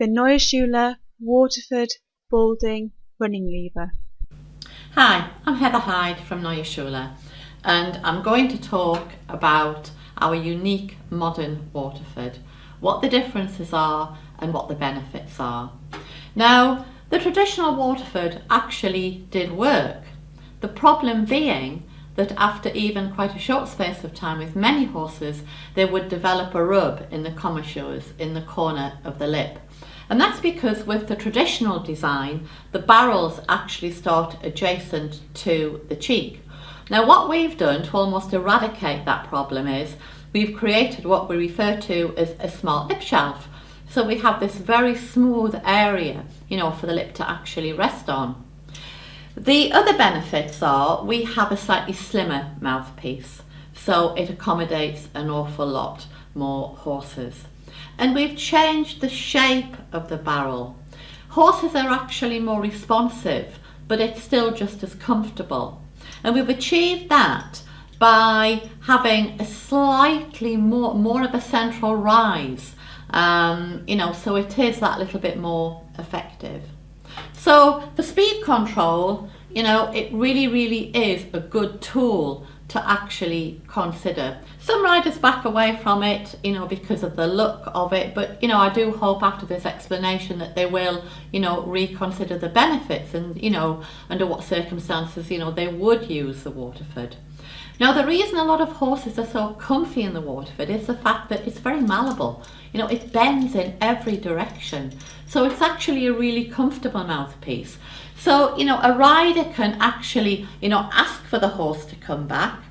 the Neue Schule Waterford balding running lever. Hi, I'm Heather Hyde from Neue Schule, and I'm going to talk about our unique modern Waterford, what the differences are and what the benefits are. Now, the traditional Waterford actually did work. The problem being that after even quite a short space of time with many horses, they would develop a rub in the commissures in the corner of the lip. And that's because with the traditional design, the barrels actually start adjacent to the cheek. Now what we've done to almost eradicate that problem is we've created what we refer to as a smart lip shelf. So we have this very smooth area, for the lip to actually rest on. The other benefits are we have a slightly slimmer mouthpiece, so it accommodates an awful lot more horses. And we've changed the shape of the barrel. Horses are actually more responsive, but it's still just as comfortable. And we've achieved that by having a slightly more of a central rise, so it is that little bit more effective. So for speed control, it really is a good tool to actually consider. Some riders back away from it, because of the look of it, but I do hope after this explanation that they will, reconsider the benefits and, under what circumstances, they would use the Waterford. Now the reason a lot of horses are so comfy in the Waterford is the fact that it's very malleable. It bends in every direction. So it's actually a really comfortable mouthpiece. So, a rider can actually, ask for the horse to come back.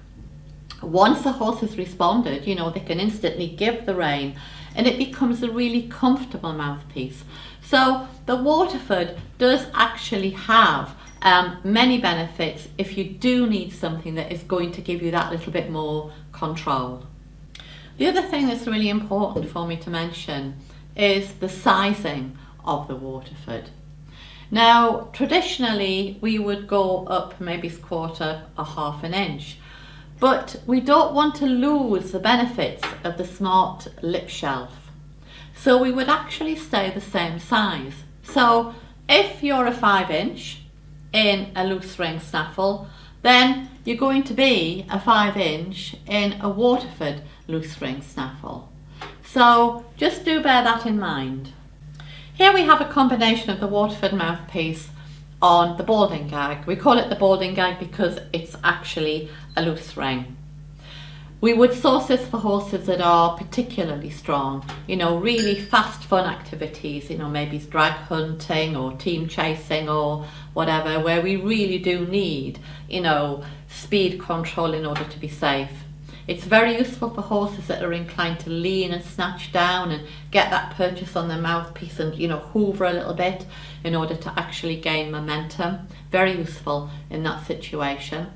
Once the horse has responded, they can instantly give the rein and it becomes a really comfortable mouthpiece. So the Waterford does actually have many benefits if you do need something that is going to give you that little bit more control. The other thing that's really important for me to mention is the sizing of the Waterford. Now, traditionally, we would go up maybe a quarter or half an inch, but we don't want to lose the benefits of the smart lip shelf. So we would actually stay the same size. So if you're a 5-inch in a loose ring snaffle, then you're going to be a 5-inch in a Waterford loose ring snaffle. So just do bear that in mind. Here we have a combination of the Waterford mouthpiece on the balding gag. We call it the balding gag because it's actually a loose ring. We would source this for horses that are particularly strong, really fast fun activities, maybe it's drag hunting or team chasing or whatever, where we really do need, speed control in order to be safe. It's very useful for horses that are inclined to lean and snatch down and get that purchase on their mouthpiece and, hoover a little bit in order to actually gain momentum. Very useful in that situation.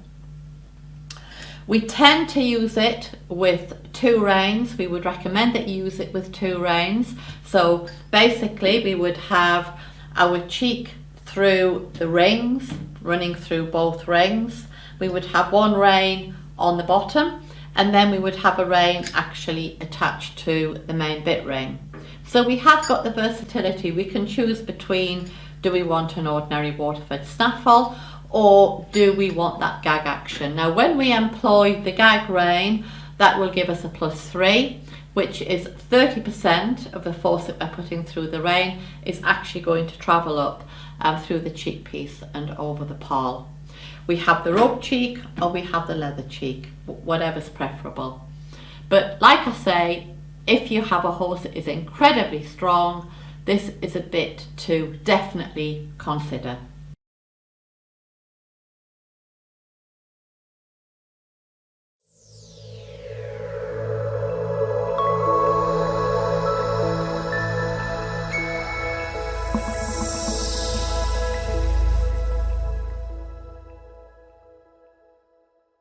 We tend to use it with 2 reins. We would recommend that you use it with 2 reins. So basically we would have our cheek through the rings, running through both rings. We would have 1 rein on the bottom, and then we would have a rein actually attached to the main bit ring. So we have got the versatility. We can choose between, do we want an ordinary Waterford snaffle or do we want that gag action? Now when we employ the gag rein, that will give us a +3, which is 30% of the force that we're putting through the rein is actually going to travel up through the cheek piece and over the poll. We have the rope cheek or we have the leather cheek, whatever's preferable. But like I say, if you have a horse that is incredibly strong, this is a bit to definitely consider.